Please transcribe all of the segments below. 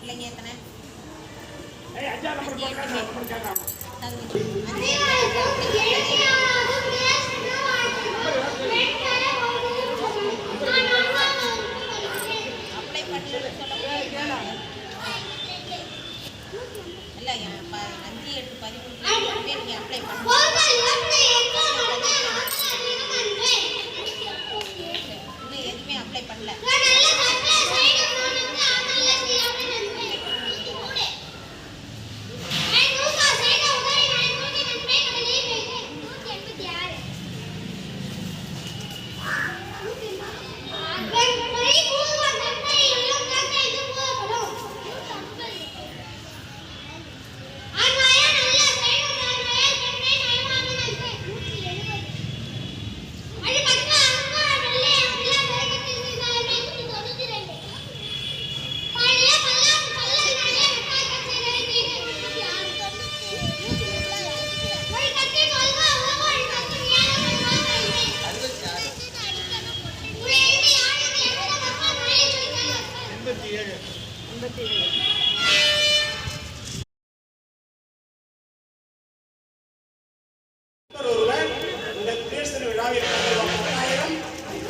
பிள்ளைங்க எத்தனை அப்ளை பண்ணு இல்லை 5, 8, 13 நீங்கள் அப்ளை பண்ண இன்னும் எதுவுமே அப்ளை பண்ணல.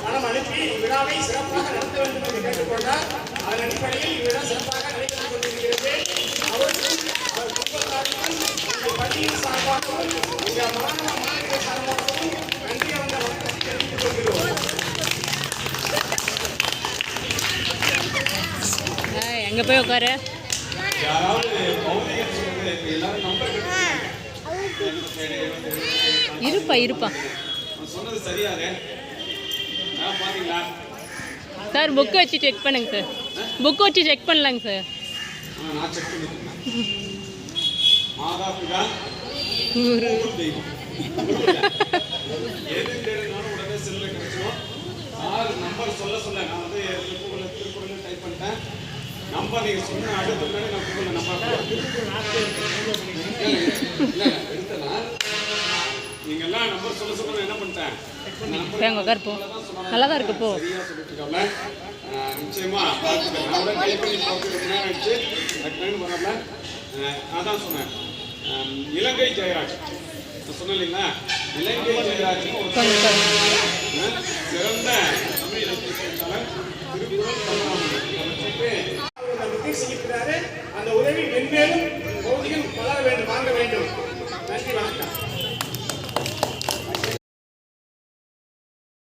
பணம் அனுப்பி விழாவை சிறப்பாக நடத்த வேண்டும் என்று கேட்டுக்கொண்டார். அதன் அடிப்படையில் இவ்விழா சிறப்பாக நடைபெற்றுக் கொண்டிருக்கிறது. அவருக்கும் அவர் குடும்பத்தாருக்கும் எங்கள் பள்ளியின் சார்பாகவும் எங்கள் மாணவ மாணவிகள் சார்பாகவும் நன்றி அந்த வணக்கத்தை தெரிவித்துக் கொள்கிறோம். எங்க போய் உட்காரு இருப்பா சொன்னது சரியாக பாத்தீங்களா சார்? புக் வச்சு செக் பண்ணுங்க சார். புக் வச்சு செக் பண்ணலாங்க சார். நான் செக் பண்ணிக்கிறேன். மாதா பிதா தெய்வம் எது தேடினாலும் உடனே செல்ல கிடைச்சிடும். சார் நம்பர் சொல்ல நான் வந்து கூகுளில் திருக்குறள் டைப் பண்ணிட்டேன். நம்பர் நீங்கள் சொன்ன அடுத்த முன்னாடி நான் கூகுளில் நம்பர் எடுத்தேன்னா நீங்கள்லாம் நம்பர் சொல்ல என்ன பண்ணிட்டேன். நல்லா தான் இருக்கு. போ சரியா சொல்லிட்டு இருக்காங்க. நிச்சயமா பார்த்துக்கிறேன். நான் கூட டைப் பண்ணி பார்த்து நேரம் ஆயிடுச்சு. டக்குன்னு வரல. அதான் சொன்னேன். இலங்கை ஜெயராஜ் சொன்னேன் இல்லைங்களா? இலங்கை ஜெயராஜ்